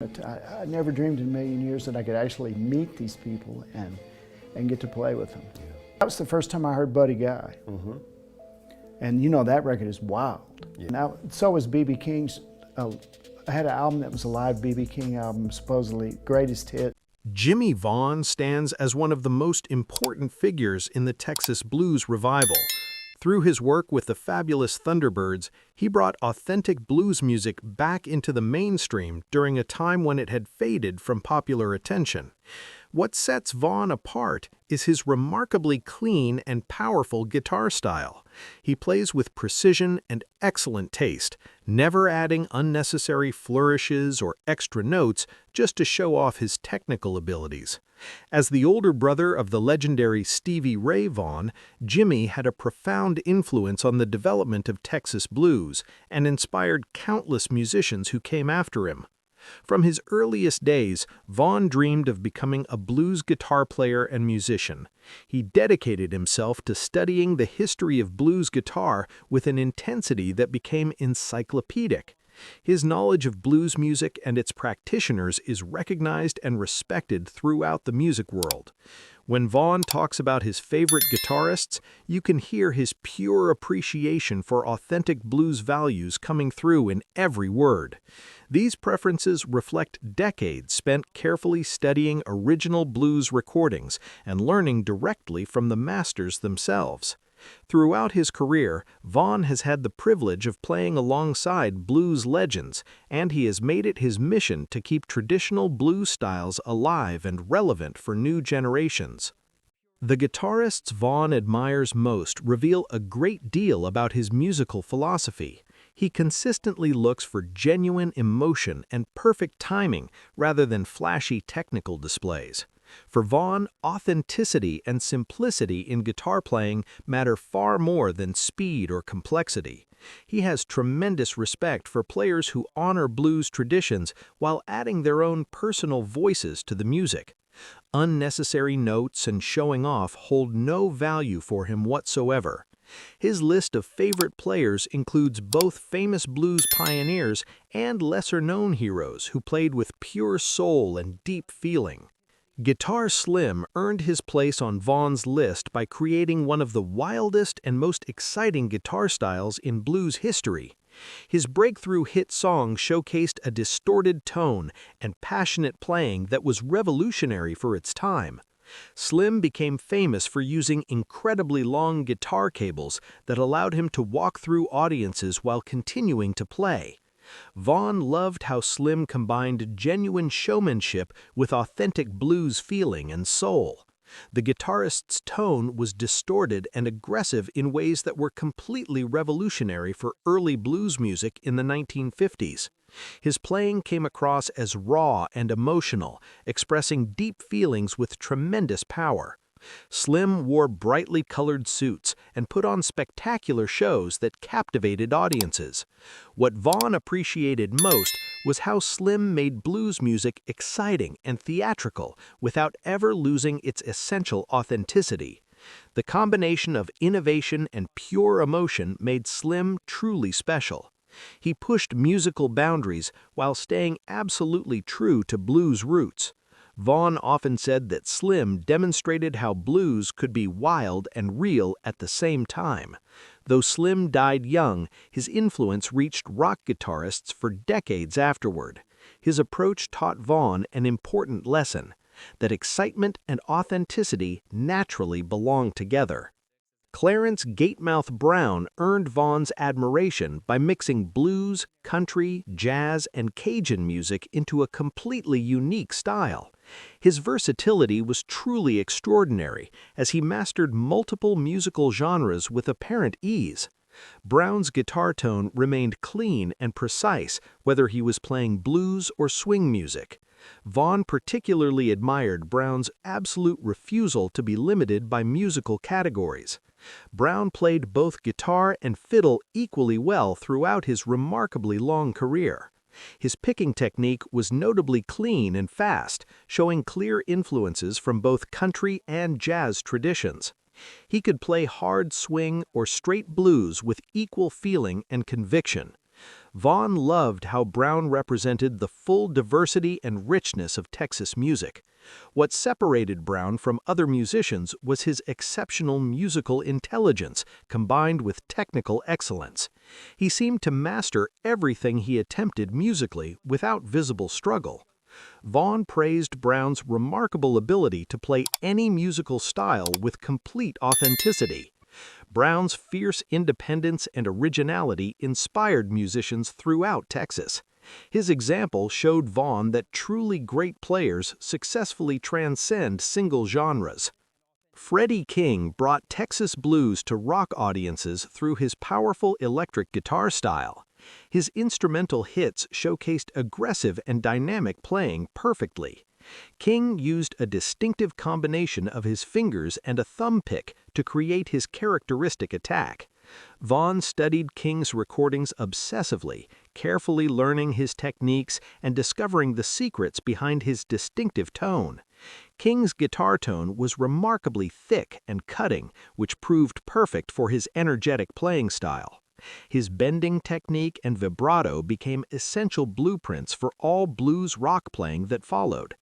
But I never dreamed in a million years that I could actually meet these people and get to play with them. Yeah. That was the first time I heard Buddy Guy. Mm-hmm. And you know, that record is wild. Yeah. Now, so was B.B. King's. I had an album that was a live B.B. King album, supposedly greatest hit. Jimmie Vaughan stands as one of the most important figures in the Texas blues revival. Through his work with the fabulous Thunderbirds, he brought authentic blues music back into the mainstream during a time when it had faded from popular attention. What sets Vaughan apart is his remarkably clean and powerful guitar style. He plays with precision and excellent taste, never adding unnecessary flourishes or extra notes just to show off his technical abilities. As the older brother of the legendary Stevie Ray Vaughan, Jimmie had a profound influence on the development of Texas blues and inspired countless musicians who came after him. From his earliest days, Vaughan dreamed of becoming a blues guitar player and musician. He dedicated himself to studying the history of blues guitar with an intensity that became encyclopedic. His knowledge of blues music and its practitioners is recognized and respected throughout the music world. When Vaughan talks about his favorite guitarists, you can hear his pure appreciation for authentic blues values coming through in every word. These preferences reflect decades spent carefully studying original blues recordings and learning directly from the masters themselves. Throughout his career, Vaughan has had the privilege of playing alongside blues legends, and he has made it his mission to keep traditional blues styles alive and relevant for new generations. The guitarists Vaughan admires most reveal a great deal about his musical philosophy. He consistently looks for genuine emotion and perfect timing rather than flashy technical displays. For Vaughan, authenticity and simplicity in guitar playing matter far more than speed or complexity. He has tremendous respect for players who honor blues traditions while adding their own personal voices to the music. Unnecessary notes and showing off hold no value for him whatsoever. His list of favorite players includes both famous blues pioneers and lesser-known heroes who played with pure soul and deep feeling. Guitar Slim earned his place on Vaughan's list by creating one of the wildest and most exciting guitar styles in blues history. His breakthrough hit song showcased a distorted tone and passionate playing that was revolutionary for its time. Slim became famous for using incredibly long guitar cables that allowed him to walk through audiences while continuing to play. Vaughan loved how Slim combined genuine showmanship with authentic blues feeling and soul. The guitarist's tone was distorted and aggressive in ways that were completely revolutionary for early blues music in the 1950s. His playing came across as raw and emotional, expressing deep feelings with tremendous power. Slim wore brightly colored suits and put on spectacular shows that captivated audiences. What Vaughan appreciated most was how Slim made blues music exciting and theatrical without ever losing its essential authenticity. The combination of innovation and pure emotion made Slim truly special. He pushed musical boundaries while staying absolutely true to blues roots. Vaughan often said that Slim demonstrated how blues could be wild and real at the same time. Though Slim died young, his influence reached rock guitarists for decades afterward. His approach taught Vaughan an important lesson, that excitement and authenticity naturally belong together. Clarence Gatemouth Brown earned Vaughan's admiration by mixing blues, country, jazz, and Cajun music into a completely unique style. His versatility was truly extraordinary, as he mastered multiple musical genres with apparent ease. Brown's guitar tone remained clean and precise, whether he was playing blues or swing music. Vaughan particularly admired Brown's absolute refusal to be limited by musical categories. Brown played both guitar and fiddle equally well throughout his remarkably long career. His picking technique was notably clean and fast, showing clear influences from both country and jazz traditions. He could play hard swing or straight blues with equal feeling and conviction. Vaughan loved how Brown represented the full diversity and richness of Texas music. What separated Brown from other musicians was his exceptional musical intelligence combined with technical excellence. He seemed to master everything he attempted musically without visible struggle. Vaughan praised Brown's remarkable ability to play any musical style with complete authenticity. Brown's fierce independence and originality inspired musicians throughout Texas. His example showed Vaughan that truly great players successfully transcend single genres. Freddie King brought Texas blues to rock audiences through his powerful electric guitar style. His instrumental hits showcased aggressive and dynamic playing perfectly. King used a distinctive combination of his fingers and a thumb pick to create his characteristic attack. Vaughan studied King's recordings obsessively, carefully learning his techniques and discovering the secrets behind his distinctive tone. King's guitar tone was remarkably thick and cutting, which proved perfect for his energetic playing style. His bending technique and vibrato became essential blueprints for all blues rock playing that followed.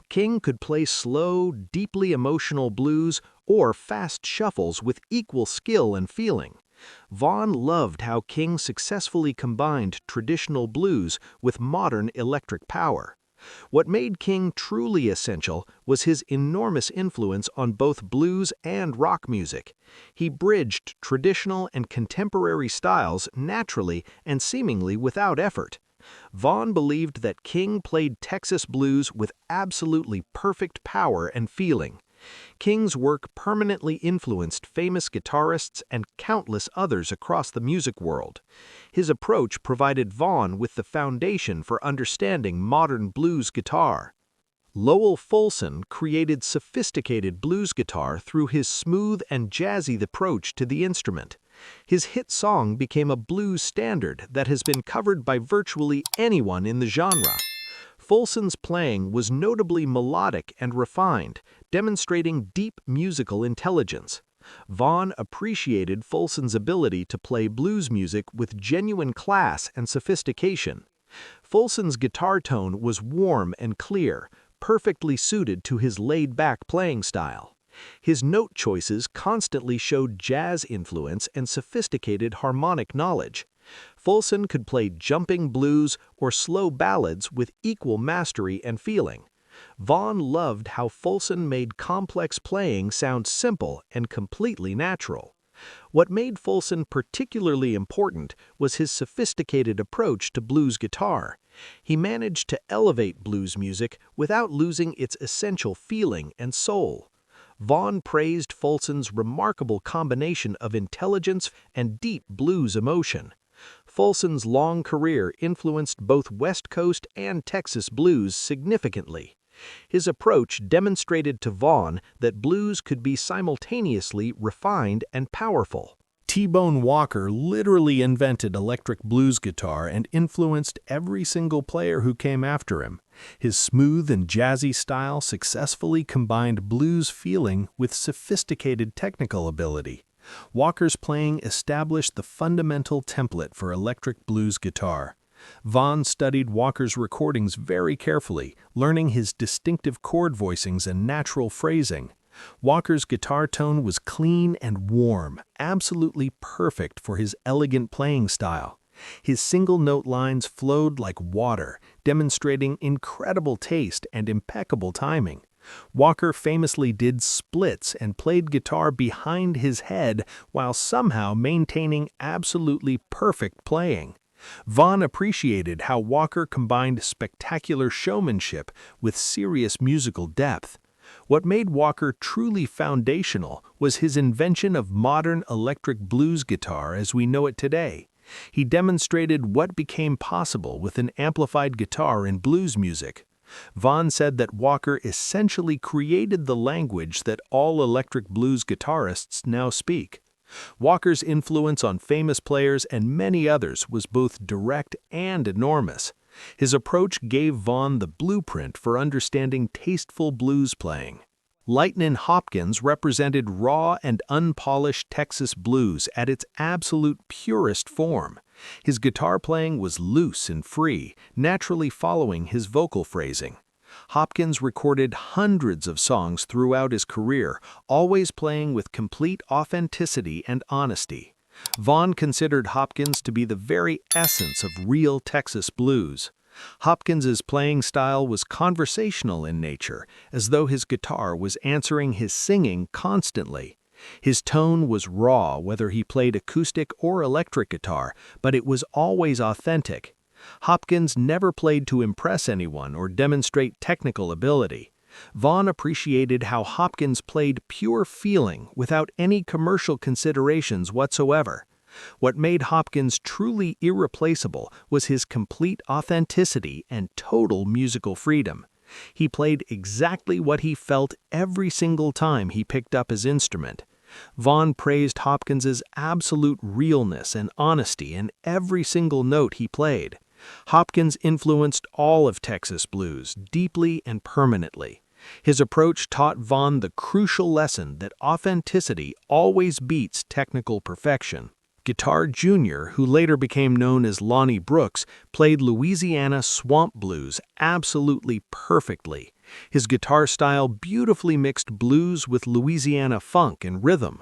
King could play slow, deeply emotional blues or fast shuffles with equal skill and feeling. Vaughan loved how King successfully combined traditional blues with modern electric power. What made King truly essential was his enormous influence on both blues and rock music. He bridged traditional and contemporary styles naturally and seemingly without effort. Vaughan believed that King played Texas blues with absolutely perfect power and feeling. King's work permanently influenced famous guitarists and countless others across the music world. His approach provided Vaughan with the foundation for understanding modern blues guitar. Lowell Fulson created sophisticated blues guitar through his smooth and jazzy approach to the instrument. His hit song became a blues standard that has been covered by virtually anyone in the genre. Fulson's playing was notably melodic and refined, demonstrating deep musical intelligence. Vaughan appreciated Fulson's ability to play blues music with genuine class and sophistication. Fulson's guitar tone was warm and clear, perfectly suited to his laid-back playing style. His note choices constantly showed jazz influence and sophisticated harmonic knowledge. Fulson could play jumping blues or slow ballads with equal mastery and feeling. Vaughan loved how Fulson made complex playing sound simple and completely natural. What made Fulson particularly important was his sophisticated approach to blues guitar. He managed to elevate blues music without losing its essential feeling and soul. Vaughan praised Fulson's remarkable combination of intelligence and deep blues emotion. Fulson's long career influenced both West Coast and Texas blues significantly. His approach demonstrated to Vaughan that blues could be simultaneously refined and powerful. T-Bone Walker literally invented electric blues guitar and influenced every single player who came after him. His smooth and jazzy style successfully combined blues feeling with sophisticated technical ability. Walker's playing established the fundamental template for electric blues guitar. Vaughan studied Walker's recordings very carefully, learning his distinctive chord voicings and natural phrasing. Walker's guitar tone was clean and warm, absolutely perfect for his elegant playing style. His single-note lines flowed like water, demonstrating incredible taste and impeccable timing. Walker famously did splits and played guitar behind his head while somehow maintaining absolutely perfect playing. Vaughan appreciated how Walker combined spectacular showmanship with serious musical depth. What made Walker truly foundational was his invention of modern electric blues guitar as we know it today. He demonstrated what became possible with an amplified guitar in blues music. Vaughan said that Walker essentially created the language that all electric blues guitarists now speak. Walker's influence on famous players and many others was both direct and enormous. His approach gave Vaughan the blueprint for understanding tasteful blues playing. Lightnin' Hopkins represented raw and unpolished Texas blues at its absolute purest form. His guitar playing was loose and free, naturally following his vocal phrasing. Hopkins recorded hundreds of songs throughout his career, always playing with complete authenticity and honesty. Vaughan considered Hopkins to be the very essence of real Texas blues. Hopkins's playing style was conversational in nature, as though his guitar was answering his singing constantly. His tone was raw whether he played acoustic or electric guitar, but it was always authentic. Hopkins never played to impress anyone or demonstrate technical ability. Vaughan appreciated how Hopkins played pure feeling without any commercial considerations whatsoever. What made Hopkins truly irreplaceable was his complete authenticity and total musical freedom. He played exactly what he felt every single time he picked up his instrument. Vaughan praised Hopkins's absolute realness and honesty in every single note he played. Hopkins influenced all of Texas blues deeply and permanently. His approach taught Vaughan the crucial lesson that authenticity always beats technical perfection. Guitar Jr., who later became known as Lonnie Brooks, played Louisiana swamp blues absolutely perfectly. His guitar style beautifully mixed blues with Louisiana funk and rhythm.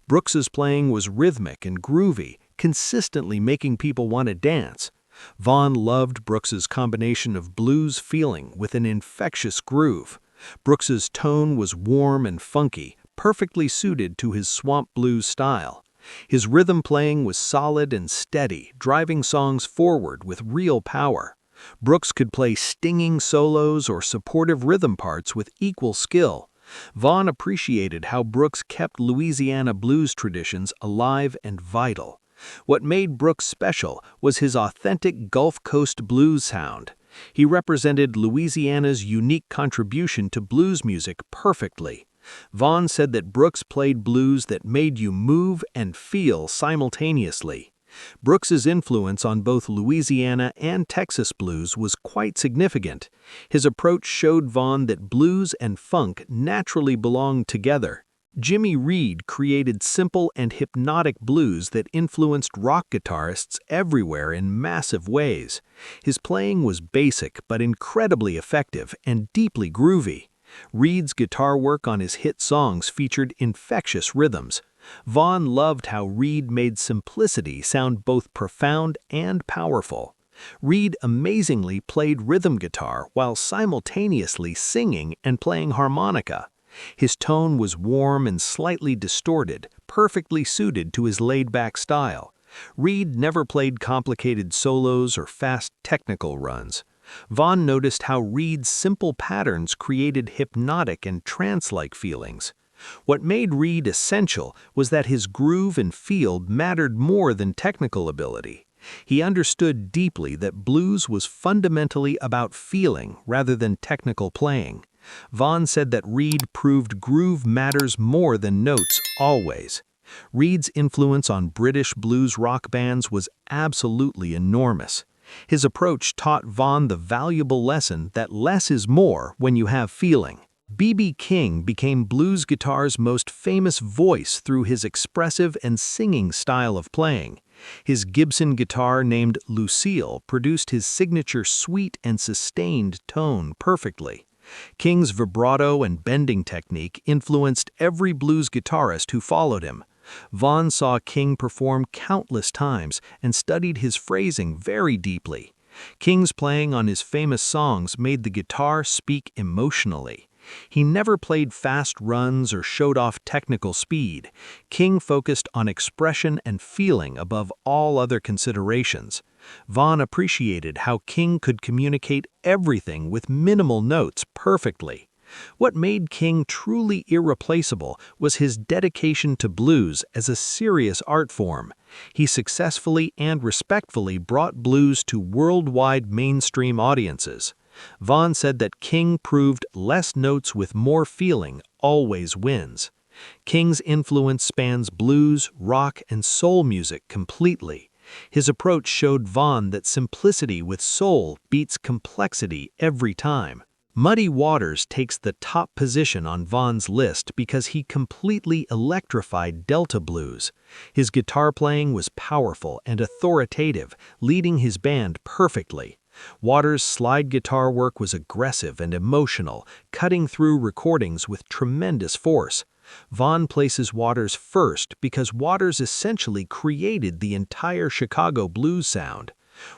Brooks's playing was rhythmic and groovy, consistently making people want to dance. Vaughan loved Brooks's combination of blues feeling with an infectious groove. Brooks's tone was warm and funky, perfectly suited to his swamp blues style. His rhythm playing was solid and steady, driving songs forward with real power. Brooks could play stinging solos or supportive rhythm parts with equal skill. Vaughan appreciated how Brooks kept Louisiana blues traditions alive and vital. What made Brooks special was his authentic Gulf Coast blues sound. He represented Louisiana's unique contribution to blues music perfectly. Vaughan said that Brooks played blues that made you move and feel simultaneously. Brooks's influence on both Louisiana and Texas blues was quite significant. His approach showed Vaughan that blues and funk naturally belonged together. Jimmy Reed created simple and hypnotic blues that influenced rock guitarists everywhere in massive ways. His playing was basic but incredibly effective and deeply groovy. Reed's guitar work on his hit songs featured infectious rhythms. Vaughan loved how Reed made simplicity sound both profound and powerful. Reed amazingly played rhythm guitar while simultaneously singing and playing harmonica. His tone was warm and slightly distorted, perfectly suited to his laid-back style. Reed never played complicated solos or fast technical runs. Vaughan noticed how Reed's simple patterns created hypnotic and trance-like feelings. What made Reed essential was that his groove and feel mattered more than technical ability. He understood deeply that blues was fundamentally about feeling rather than technical playing. Vaughan said that Reed proved groove matters more than notes always. Reed's influence on British blues rock bands was absolutely enormous. His approach taught Vaughan the valuable lesson that less is more when you have feeling. B.B. King became blues guitar's most famous voice through his expressive and singing style of playing. His Gibson guitar named Lucille produced his signature sweet and sustained tone perfectly. King's vibrato and bending technique influenced every blues guitarist who followed him. Vaughan saw King perform countless times and studied his phrasing very deeply. King's playing on his famous songs made the guitar speak emotionally. He never played fast runs or showed off technical speed. King focused on expression and feeling above all other considerations. Vaughan appreciated how King could communicate everything with minimal notes perfectly. What made King truly irreplaceable was his dedication to blues as a serious art form. He successfully and respectfully brought blues to worldwide mainstream audiences. Vaughan said that King proved less notes with more feeling always wins. King's influence spans blues, rock, and soul music completely. His approach showed Vaughan that simplicity with soul beats complexity every time. Muddy Waters takes the top position on Vaughan's list because he completely electrified Delta blues. His guitar playing was powerful and authoritative, leading his band perfectly. Waters' slide guitar work was aggressive and emotional, cutting through recordings with tremendous force. Vaughan places Waters first because Waters essentially created the entire Chicago blues sound.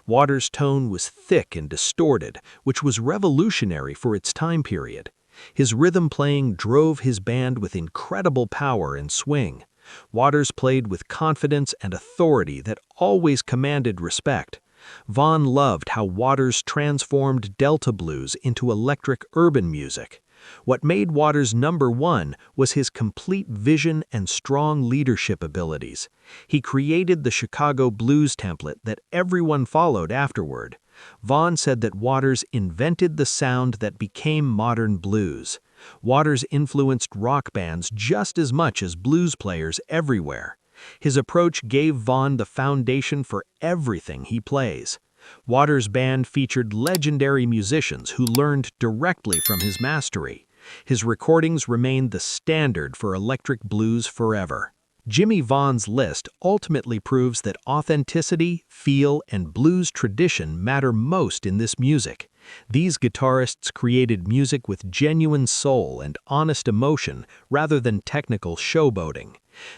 Waters' tone was thick and distorted, which was revolutionary for its time period. His rhythm playing drove his band with incredible power and swing. Waters played with confidence and authority that always commanded respect. Vaughan loved how Waters transformed Delta blues into electric urban music. What made Waters #1 was his complete vision and strong leadership abilities. He created the Chicago blues template that everyone followed afterward. Vaughan said that Waters invented the sound that became modern blues. Waters influenced rock bands just as much as blues players everywhere. His approach gave Vaughan the foundation for everything he plays. Waters' band featured legendary musicians who learned directly from his mastery. His recordings remained the standard for electric blues forever. Jimmie Vaughan's list ultimately proves that authenticity, feel, and blues tradition matter most in this music. These guitarists created music with genuine soul and honest emotion rather than technical showboating.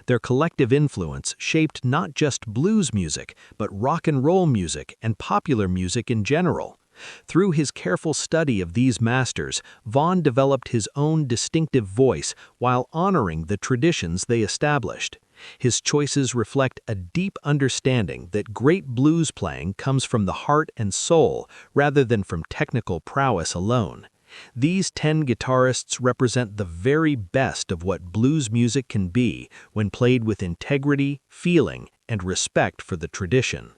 Their collective influence shaped not just blues music, but rock and roll music and popular music in general. Through his careful study of these masters, Vaughan developed his own distinctive voice while honoring the traditions they established. His choices reflect a deep understanding that great blues playing comes from the heart and soul rather than from technical prowess alone. These 10 guitarists represent the very best of what blues music can be when played with integrity, feeling, and respect for the tradition.